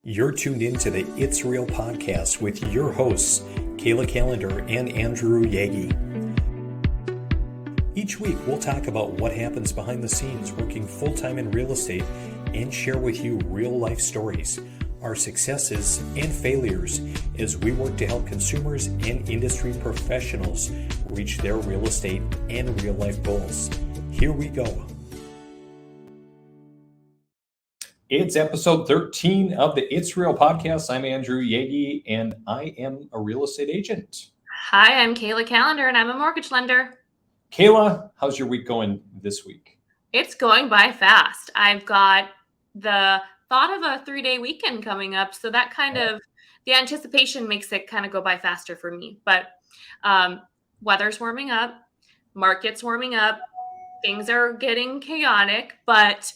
You're tuned into the It's Real podcast with your hosts, Kayla and Andrew Yagi. Each week, we'll talk about what happens behind the scenes working full-time in real estate and share with you real-life stories, our successes and failures as we work to help consumers and industry professionals reach their real estate and real-life goals. Here we go. It's episode 13 of the It's Real podcast. I'm Andrew Yagi, and I am a real estate agent. Hi, I'm Kayla Calendar, and I'm a mortgage lender. Kayla, how's your week going this week? It's going by fast. I've got the thought of a 3-day weekend coming up, so that kind of, the anticipation makes it kind of go by faster for me. But weather's warming up, market's warming up, things are getting chaotic, but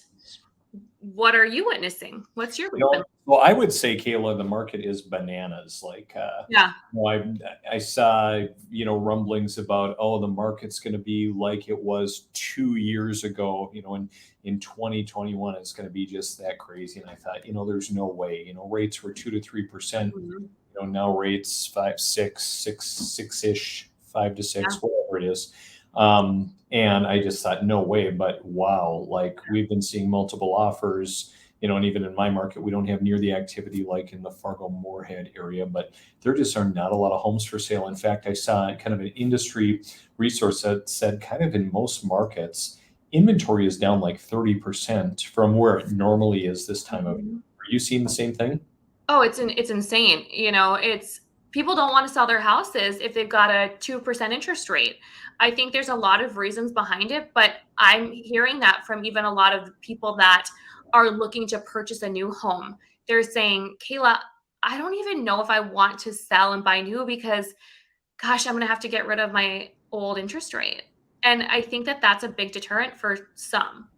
what are you witnessing? What's your week been? Well, I would say, Kayla, the market is bananas. I saw, rumblings about, the market's going to be like it was 2 years ago, in 2021, it's going to be just that crazy. And I thought, there's no way, rates were 2 to 3%, now rates 5, 6-ish, 5 to 6, whatever it is. And I just thought, no way, but wow, like we've been seeing multiple offers, and even in my market, we don't have near the activity like in the Fargo-Moorhead area, but there just are not a lot of homes for sale. In fact, I saw kind of an industry resource that said kind of in most markets, inventory is down like 30% from where it normally is this time of year. Are you seeing the same thing? Oh, it's insane. It's people don't want to sell their houses if they've got a 2% interest rate. I think there's a lot of reasons behind it, but I'm hearing that from even a lot of people that are looking to purchase a new home. They're saying, Kayla, I don't even know if I want to sell and buy new because, gosh, I'm going to have to get rid of my old interest rate. And I think that that's a big deterrent for some.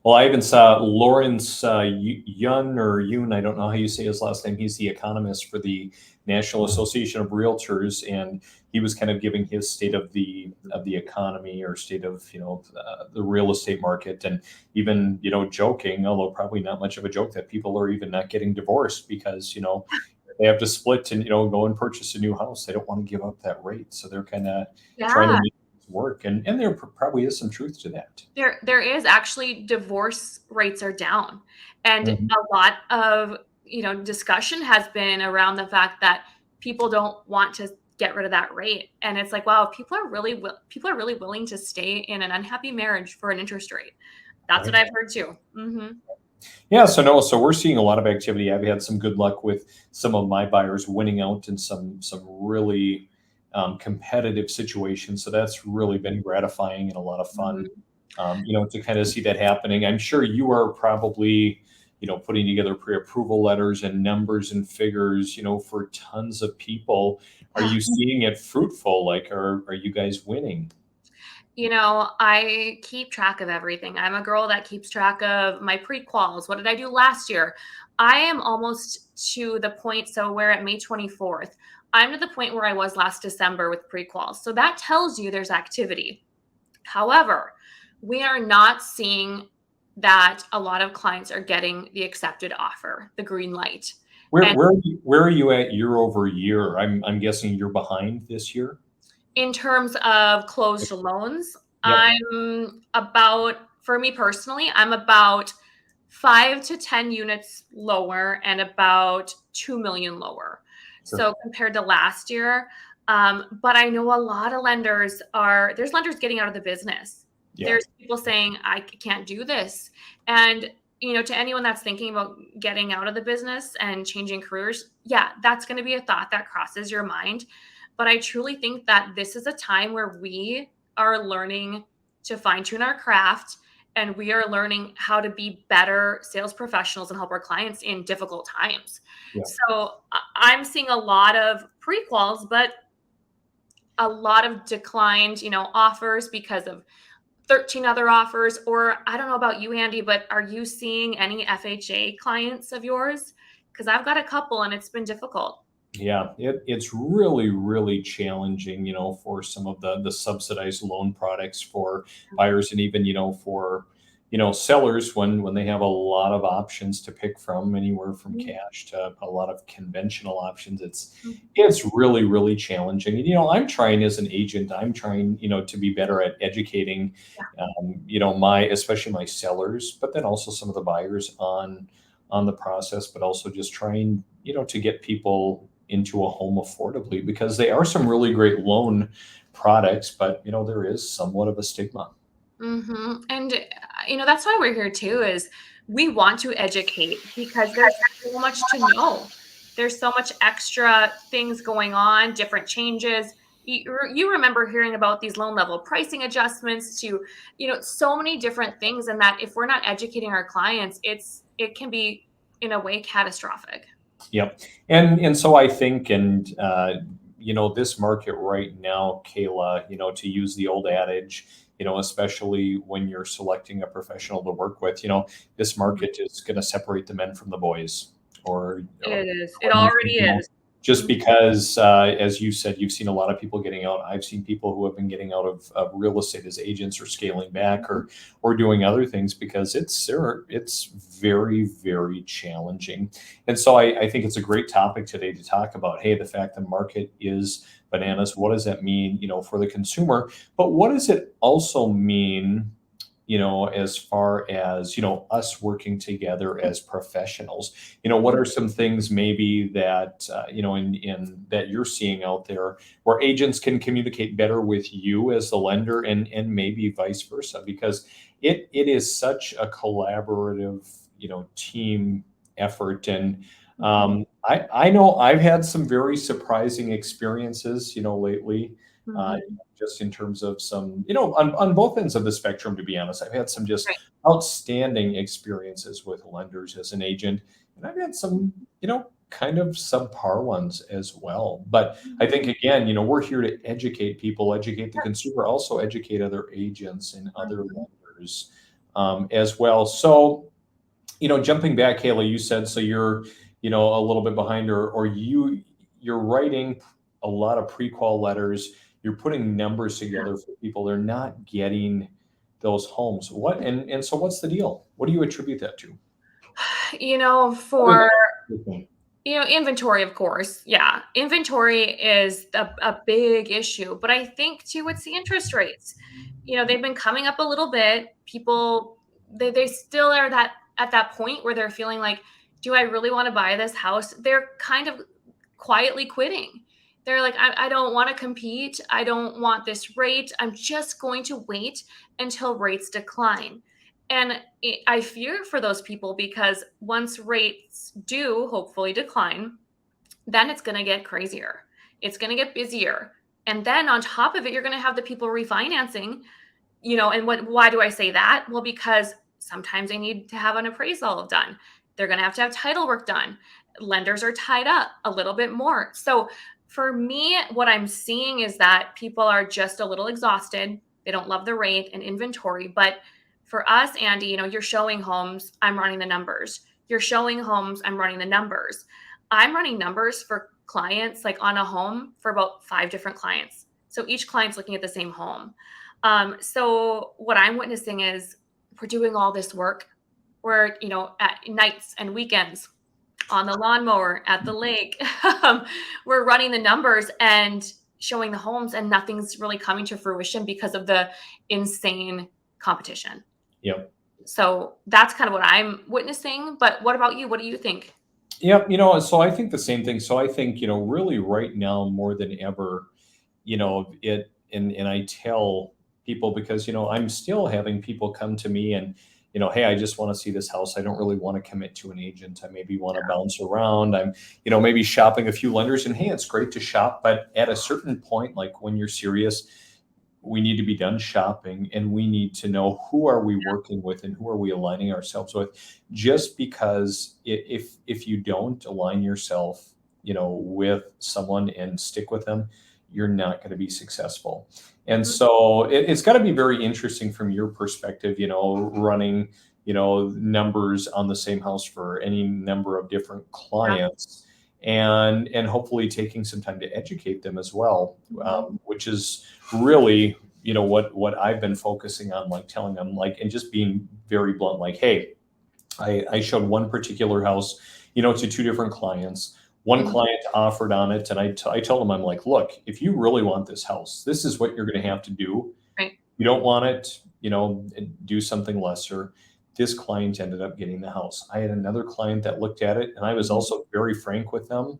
Well, I even saw Lawrence Yun, I don't know how you say his last name. He's the economist for the National Association of Realtors, and he was kind of giving his state of the economy or state of the real estate market, and even joking, although probably not much of a joke, that people are even not getting divorced because they have to split and go and purchase a new house. They don't want to give up that rate, so they're kind of trying to make work, and there probably is some truth to that. There is actually, divorce rates are down, and a lot of discussion has been around the fact that people don't want to get rid of that rate, and it's like, wow, people are really willing to stay in an unhappy marriage for an interest rate. That's what I've heard too. Yeah, so we're seeing a lot of activity. I've had some good luck with some of my buyers winning out in some really competitive situations. So that's really been gratifying and a lot of fun, to kind of see that happening. I'm sure you are probably, putting together pre-approval letters and numbers and figures, for tons of people. Are you seeing it fruitful? Like, are you guys winning? I keep track of everything. I'm a girl that keeps track of my pre-quals. What did I do last year? I am almost to the point, so we're at May 24th. I'm to the point where I was last December with pre-quals. So that tells you there's activity. However, we are not seeing that a lot of clients are getting the accepted offer, the green light. Where are you at year over year? I'm guessing you're behind this year. In terms of closed loans, I'm about, for me personally, I'm about 5 to 10 units lower and about 2 million lower. Sure. So compared to last year, but I know a lot of there's lenders getting out of the business. Yeah. There's people saying, I can't do this. And, to anyone that's thinking about getting out of the business and changing careers, that's going to be a thought that crosses your mind. But I truly think that this is a time where we are learning to fine-tune our craft, and we are learning how to be better sales professionals and help our clients in difficult times. Yeah. So I'm seeing a lot of pre-quals, but a lot of declined, offers because of 13 other offers. Or I don't know about you, Andy, but are you seeing any FHA clients of yours? Because I've got a couple and it's been difficult. Yeah, it's really, really challenging, for some of the subsidized loan products for buyers, and even, for sellers, when they have a lot of options to pick from, anywhere from cash to a lot of conventional options, it's really, really challenging. And I'm trying as an agent, I'm trying to be better at educating my, especially my sellers, but then also some of the buyers on the process, but also just trying to get people into a home affordably, because they are some really great loan products, but there is somewhat of a stigma. And that's why we're here too, is we want to educate, because there's so much to know. There's so much extra things going on, different changes. You remember hearing about these loan level pricing adjustments to, so many different things, and that if we're not educating our clients, it can be in a way catastrophic. Yep. And so I think, and this market right now, Kayla, to use the old adage, especially when you're selecting a professional to work with, this market is going to separate the men from the boys, or it is. It already is. Just because, as you said, you've seen a lot of people getting out. I've seen people who have been getting out of real estate as agents, or scaling back, or doing other things, because it's very, very challenging. And so I think it's a great topic today to talk about, hey, the fact the market is bananas. What does that mean, for the consumer? But what does it also mean, as far as, us working together as professionals? What are some things maybe that, in that you're seeing out there, where agents can communicate better with you as the lender, and maybe vice versa? Because it is such a collaborative, team effort. And I know I've had some very surprising experiences, lately, just in terms of some, on both ends of the spectrum, to be honest. I've had some just outstanding experiences with lenders as an agent, and I've had some, kind of subpar ones as well. But I think, again, we're here to educate people, educate the consumer, also educate other agents and other lenders as well. So, jumping back, Kayla, you said, so you're, a little bit behind, or you're writing a lot of pre-qual letters. You're putting numbers together for people. They're not getting those homes. So what's the deal? What do you attribute that to? For inventory, of course. Yeah. Inventory is a big issue, but I think too, it's the interest rates. They've been coming up a little bit. People, they still are at that point where they're feeling like, do I really want to buy this house? They're kind of quietly quitting. They're like, I don't want to compete. I don't want this rate. I'm just going to wait until rates decline. And I fear for those people, because once rates do hopefully decline, then it's going to get crazier. It's going to get busier. And then on top of it, you're going to have the people refinancing, and why do I say that? Well, because sometimes they need to have an appraisal done. They're going to have title work done. Lenders are tied up a little bit more. So for me, what I'm seeing is that people are just a little exhausted. They don't love the rate and inventory. But for us, Andy, you're showing homes, I'm running the numbers. You're showing homes, I'm running the numbers. I'm running numbers for clients, like on a home, for about 5 different clients. So each client's looking at the same home. So what I'm witnessing is, we're doing all this work. We're, at nights and weekends, on the lawnmower, at the lake. We're running the numbers and showing the homes, and nothing's really coming to fruition because of the insane competition. Yep. So that's kind of what I'm witnessing. But what about you? What do you think? Yep. So I think the same thing. So I think, really right now more than ever, and I tell people, because, I'm still having people come to me and, hey, I just want to see this house. I don't really want to commit to an agent. I maybe want to bounce around. I'm, maybe shopping a few lenders, and hey, it's great to shop. But at a certain point, like when you're serious, we need to be done shopping, and we need to know, who are we working with and who are we aligning ourselves with? Just because if you don't align yourself, with someone and stick with them, you're not going to be successful. And so it's got to be very interesting from your perspective, running, numbers on the same house for any number of different clients, and hopefully taking some time to educate them as well, which is really, what I've been focusing on, like telling them, like, and just being very blunt, like, hey, I showed one particular house, to two different clients. One client offered on it, and I told them, I'm like, look, if you really want this house, this is what you're going to have to do. Right. You don't want it, do something lesser. This client ended up getting the house. I had another client that looked at it, and I was also very frank with them.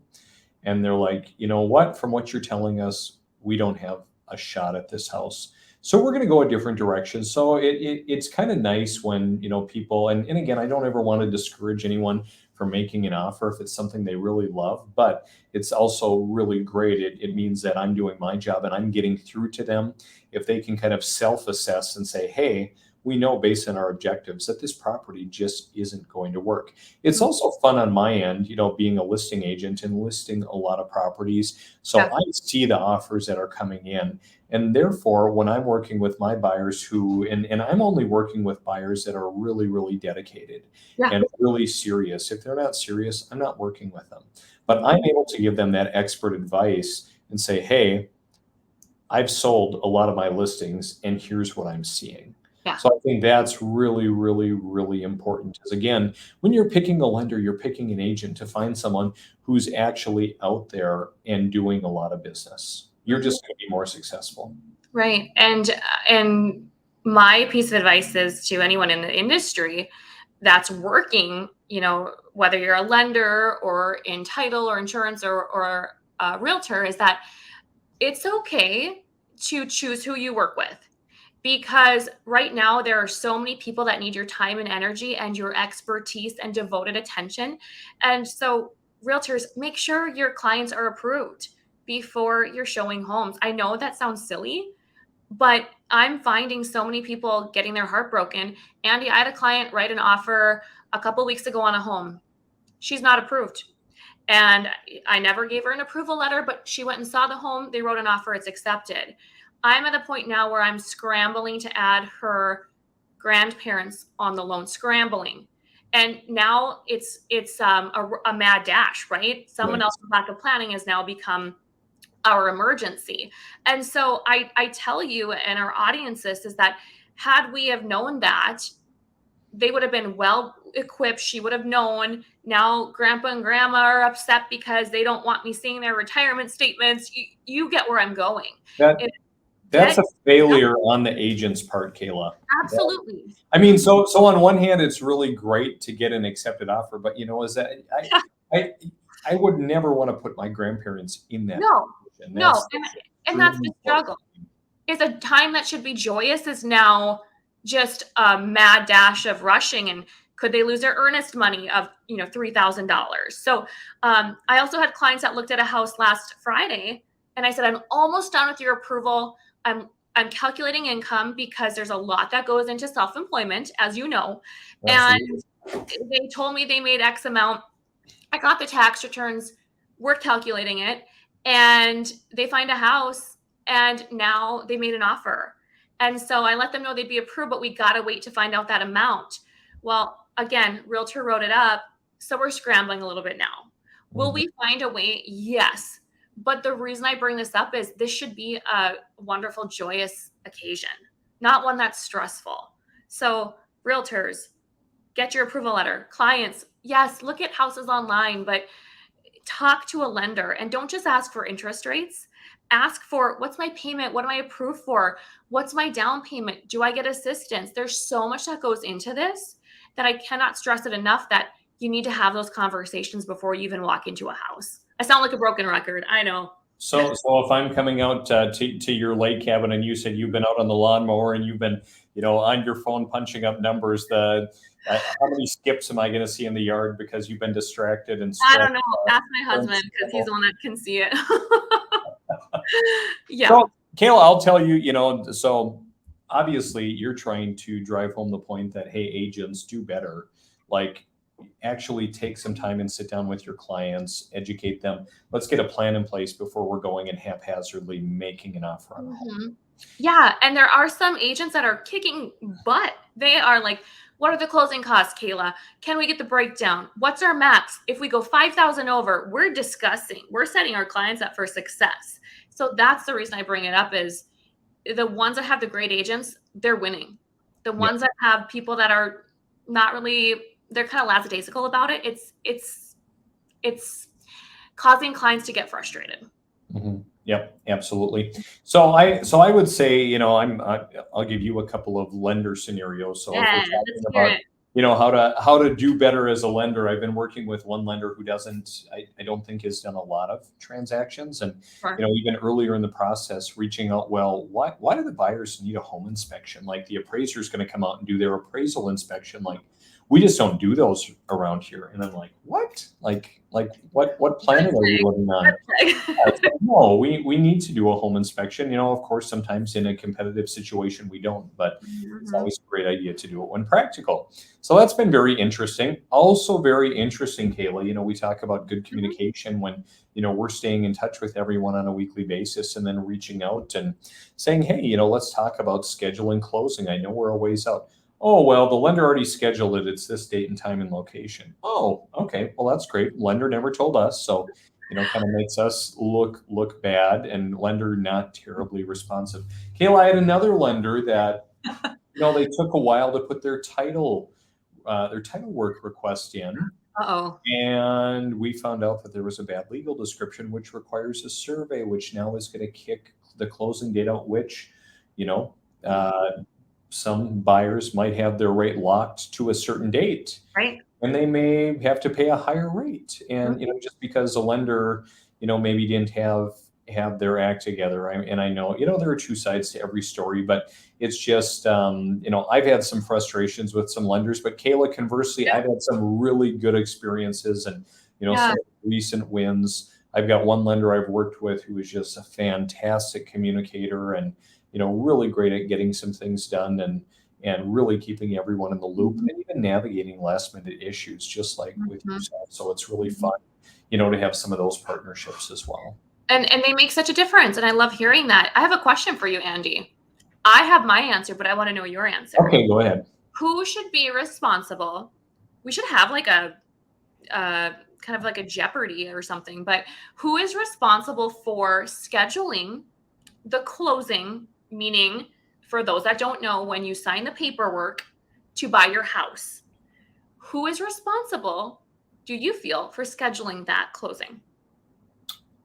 And they're like, you know what, from what you're telling us, we don't have a shot at this house. So we're going to go a different direction. So it's kind of nice when, people, and again, I don't ever want to discourage anyone from making an offer if it's something they really love, but it's also really great. It means that I'm doing my job and I'm getting through to them. If they can kind of self-assess and say, hey, we know based on our objectives that this property just isn't going to work. It's also fun on my end, being a listing agent and listing a lot of properties. So I see the offers that are coming in. And therefore, when I'm working with my buyers and I'm only working with buyers that are really, really dedicated and really serious. If they're not serious, I'm not working with them. But I'm able to give them that expert advice and say, hey, I've sold a lot of my listings and here's what I'm seeing. So I think that's really, really, really important. Because again, when you're picking a lender, you're picking an agent to find someone who's actually out there and doing a lot of business. You're just going to be more successful. Right. And my piece of advice is to anyone in the industry that's working, whether you're a lender or in title or insurance or a realtor, is that it's okay to choose who you work with. Because right now there are so many people that need your time and energy and your expertise and devoted attention. And so realtors, make sure your clients are approved before you're showing homes. I know that sounds silly, but I'm finding so many people getting their heart broken. Andy, I had a client write an offer a couple weeks ago on a home. She's not approved. And I never gave her an approval letter, but she went and saw the home. They wrote an offer. It's accepted. I'm at a point now where I'm scrambling to add her grandparents on the loan, scrambling. And now it's a mad dash, right? Someone else's lack of planning has now become our emergency. And so I tell you and our audiences is that had we have known that, they would have been well equipped. She would have known. Now grandpa and grandma are upset because they don't want me seeing their retirement statements. You get where I'm going. That's a failure on the agent's part, Kayla. Absolutely. I mean, so on one hand, it's really great to get an accepted offer, but is that I would never want to put my grandparents in that position. No, and that's the struggle. Is a time that should be joyous is now just a mad dash of rushing, and could they lose their earnest money of $3,000? So I also had clients that looked at a house last Friday, and I said, I'm almost done with your approval. I'm calculating income because there's a lot that goes into self-employment, as you know. Absolutely. And they told me they made X amount. I got the tax returns. We're calculating it, and they find a house, and now they made an offer. And so I let them know they'd be approved, but we got to wait to find out that amount. Well, again, realtor wrote it up. So we're scrambling a little bit now. Will we find a way? Yes. But the reason I bring this up is this should be a wonderful, joyous occasion, not one that's stressful. So realtors, get your approval letter. Clients, yes, look at houses online, but talk to a lender and don't just ask for interest rates. Ask for what's my payment? What am I approved for? What's my down payment? Do I get assistance? There's so much that goes into this that I cannot stress it enough that you need to have those conversations before you even walk into a house. I sound like a broken record. I know. So if I'm coming out to your lake cabin and you said you've been out on the lawnmower and you've been, on your phone punching up numbers, how many skips am I going to see in the yard because you've been distracted and stressed? I don't know. Ask my husband because he's the one that can see it. Yeah. So, Kayla, I'll tell you, so obviously you're trying to drive home the point that, hey, agents do better. Like, actually take some time and sit down with your clients, educate them. Let's get a plan in place before we're going and haphazardly making an offer on a home. Yeah. And there are some agents that are kicking butt. They are like, what are the closing costs, Kayla? Can we get the breakdown? What's our max? If we go 5,000 over, we're discussing, we're setting our clients up for success. So that's the reason I bring it up is the ones that have the great agents, they're winning. The ones that have people that are not really, they're kind of lackadaisical about it. It's causing clients to get frustrated. Mm-hmm. Yep, absolutely. So I would say, I'll give you a couple of lender scenarios. So if we're talking Let's hear about, it. how to do better as a lender, I've been working with one lender who I don't think has done a lot of transactions, and Sure. even earlier in the process, reaching out. Well, why do the buyers need a home inspection? Like the appraiser is going to come out and do their appraisal inspection. Like we just don't do those around here. And I'm like, what? Like what planet are you living on? No, we need to do a home inspection. Of course, sometimes in a competitive situation we don't, but it's Mhm. always a great idea to do it when practical. So that's been very interesting. Also very interesting, Kayla. We talk about good Mhm. communication when, we're staying in touch with everyone on a weekly basis and then reaching out and saying, hey, let's talk about scheduling closing. I know we're a ways out. Oh, well, the lender already scheduled it. It's this date and time and location. Oh, okay. Well, that's great. Lender never told us. So, kind of makes us look bad, and lender not terribly responsive. Kayla, I had another lender that, they took a while to put their title work request in. Uh-oh. And we found out that there was a bad legal description, which requires a survey, which now is going to kick the closing date out, which, you know, uh, some buyers might have their rate locked to a certain date, Right. and they may have to pay a higher rate. And Mhm. just because a lender, maybe didn't have their act together. And I know, there are two sides to every story, but it's just, I've had some frustrations with some lenders, but Kayla, conversely, I've had some really good experiences, and Yeah. some recent wins. I've got one lender I've worked with who is just a fantastic communicator, and really great at getting some things done, and really keeping everyone in the loop, Mhm. and even navigating last minute issues, just like with Mhm. yourself. So it's really Mhm. fun, to have some of those partnerships as well. And they make such a difference, and I love hearing that. I have a question for you, Andy. I have my answer, but I wanna know your answer. Okay, go ahead. Who should be responsible? We should have like a kind of like a Jeopardy or something, but who is responsible for scheduling the closing, meaning for those that don't know, when you sign the paperwork to buy your house, who is responsible, do you feel, for scheduling that closing?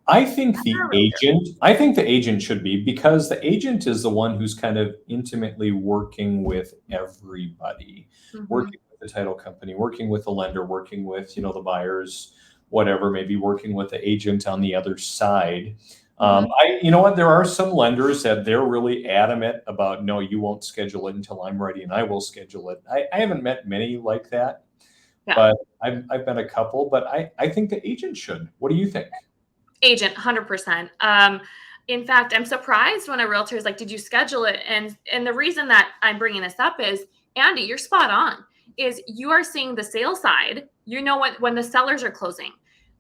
I think You're the a realtor. agent, I think the agent should be, because the agent is the one who's kind of intimately working with everybody, Mhm. working with the title company, working with the lender, working with, the buyers, whatever, maybe working with the agent on the other side. Mhm. You know what, there are some lenders that they're really adamant about, no, you won't schedule it until I'm ready and I will schedule it. I haven't met many like that, Yeah. but I've met a couple, but I think the agent should. What do you think? Agent, 100%. In fact, I'm surprised when a realtor is like, "Did you schedule it?" And the reason that I'm bringing this up is, Andy, you're spot on. Is you are seeing the sale side. You know when the sellers are closing.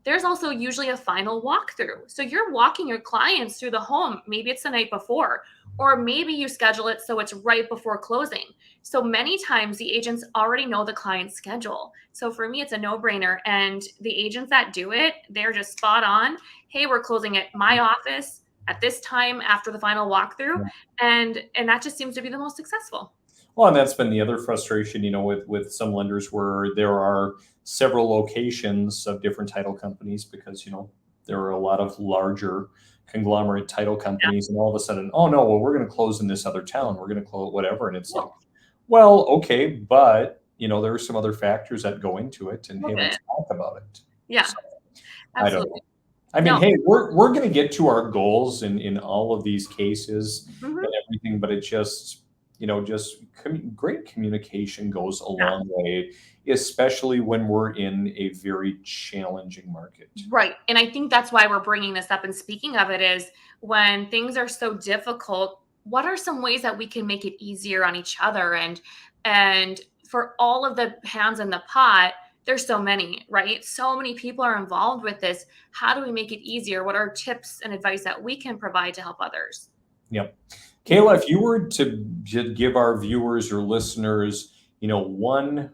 There's also usually a final walkthrough. So you're walking your clients through the home. Maybe it's the night before, or maybe you schedule it so it's right before closing. So many times the agents already know the client's schedule. So for me, it's a no-brainer. And the agents that do it, they're just spot on. Hey, we're closing at my office at this time after the final walkthrough, and that just seems to be the most successful. Well, and that's been the other frustration, with some lenders, where there are several locations of different title companies, because, there are a lot of larger conglomerate title Yeah. companies, and all of a sudden, oh no, well, we're going to close in this other town. We're going to close whatever. And it's like, Cool. well, okay, but, there are some other factors that go into it, and hey, Love it. let's talk about it. Yeah, So I don't know. absolutely. I mean, No. hey, we're going to get to our goals in all of these cases and Mhm. everything, but it just, great communication goes a Yeah. long way, especially when we're in a very challenging market. Right. And I think that's why we're bringing this up. And speaking of it, is when things are so difficult, what are some ways that we can make it easier on each other? And for all of the hands in the pot, there's so many, right? So many people are involved with this. How do we make it easier? What are tips and advice that we can provide to help others? Yep. Kayla, Mhm. if you were to give our viewers or listeners, one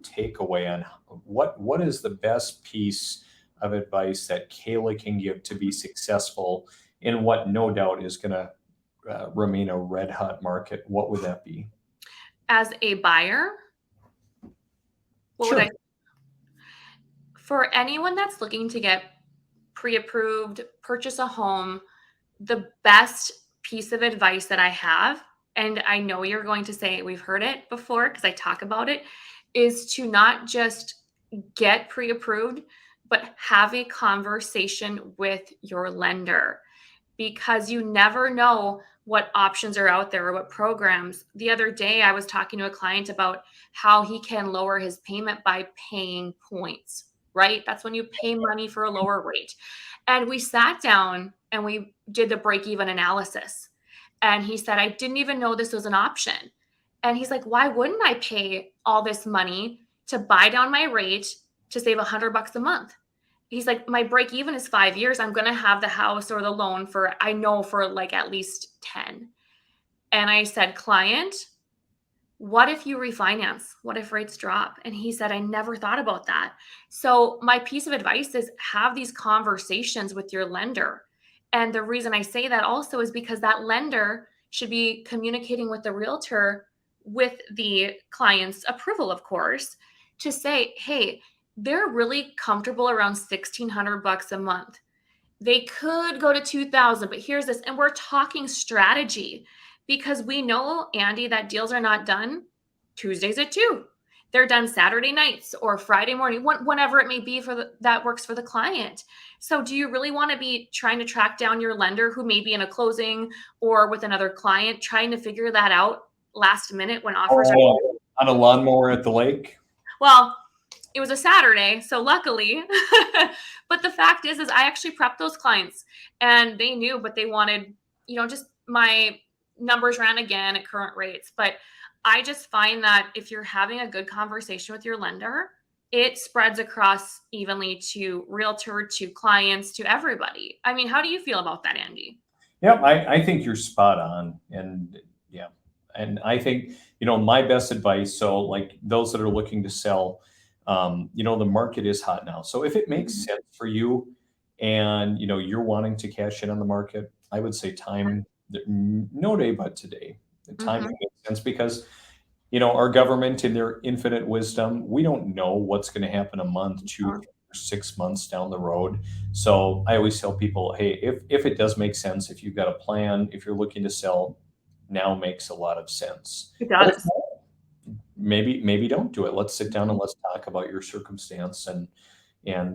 takeaway on what is the best piece of advice that Kayla can give to be successful in what no doubt is going to remain a red hot market, what would that be? As a buyer, what Sure. would I? For anyone that's looking to get pre-approved, purchase a home, the best piece of advice that I have, and I know you're going to say we've heard it before because I talk about it, is to not just get pre-approved, but have a conversation with your lender, because you never know what options are out there or what programs. The other day, I was talking to a client about how he can lower his payment by paying points, right? That's when you pay money for a lower rate. And we sat down and we did the break even analysis. And he said, I didn't even know this was an option. And he's like, why wouldn't I pay all this money to buy down my rate to save $100 a month? He's like, my break even is 5 years. I'm going to have the house or the loan for, I know, for like at least 10. And I said, client, what if you refinance? What if rates drop? And he said, I never thought about that. So my piece of advice is have these conversations with your lender. And the reason I say that also is because that lender should be communicating with the realtor with the client's approval, of course, to say, hey, they're really comfortable around $1,600 a month. They could go to 2,000, but here's this. And we're talking strategy because we know, Andy, that deals are not done Tuesdays at 2. They're done Saturday nights or Friday morning, whenever it may be that works for the client. So do you really want to be trying to track down your lender who may be in a closing or with another client, trying to figure that out last minute when offers are on a lawnmower at the lake? Well, it was a Saturday, so luckily. But the fact is I actually prepped those clients and they knew, but they wanted, just my numbers ran again at current rates. But I just find that if you're having a good conversation with your lender, it spreads across evenly to realtor, to clients, to everybody. I mean, how do you feel about that, Andy? Yeah, I think you're spot on. And yeah, and I think, my best advice, so like those that are looking to sell, the market is hot now. So if it makes sense for you and, you're wanting to cash in on the market, I would say no day but today. The time makes sense because, our government in their infinite wisdom, we don't know what's going to happen a month, 2 or 6 months down the road. So I always tell people, hey, if it does make sense, if you've got a plan, if you're looking to sell, now makes a lot of sense. It does. Maybe don't do it. Let's sit down and let's talk about your circumstance and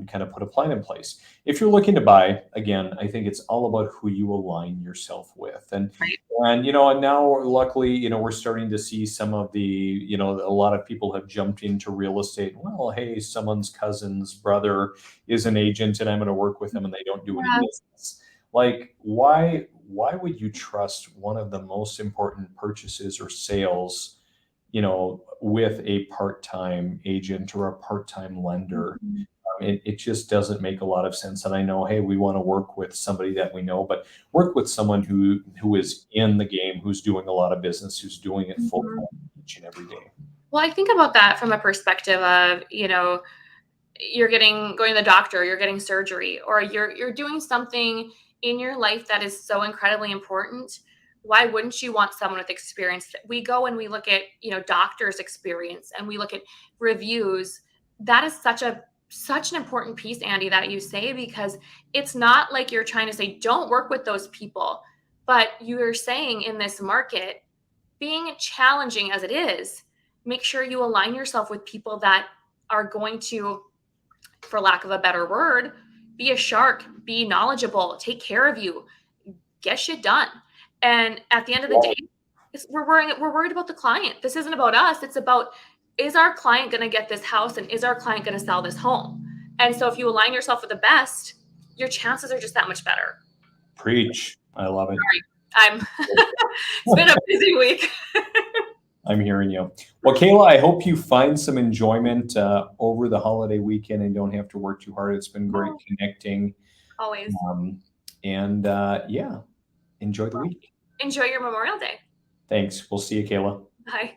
kind of put a plan in place. If you're looking to buy, again, I think it's all about who you align yourself with. And now luckily, we're starting to see some of the, a lot of people have jumped into real estate. Well, hey, someone's cousin's brother is an agent and I'm going to work with them and they don't do any business. Like, why would you trust one of the most important purchases or sales, with a part-time agent or a part-time lender? It just doesn't make a lot of sense. And I know, hey, we want to work with somebody that we know, but work with someone who is in the game, who's doing a lot of business, who's doing it full time each and every day. Well, I think about that from a perspective of, you're going to the doctor, you're getting surgery, or you're doing something in your life that is so incredibly important. Why wouldn't you want someone with experience? We go and we look at, doctors' experience and we look at reviews. That is such an important piece, Andy, that you say, because it's not like you're trying to say, don't work with those people. But you're saying in this market, being challenging as it is, make sure you align yourself with people that are going to, for lack of a better word, be a shark, be knowledgeable, take care of you, get shit done. And at the end of the day, we're worried about the client. This isn't about us. It's about, is our client going to get this house and is our client going to sell this home? And so if you align yourself with the best, your chances are just that much better. Preach. I love it. Sorry. It's been a busy week. I'm hearing you. Well, Kayla, I hope you find some enjoyment over the holiday weekend and don't have to work too hard. It's been great connecting. Always. Yeah, enjoy the week. Enjoy your Memorial Day. Thanks. We'll see you, Kayla. Bye.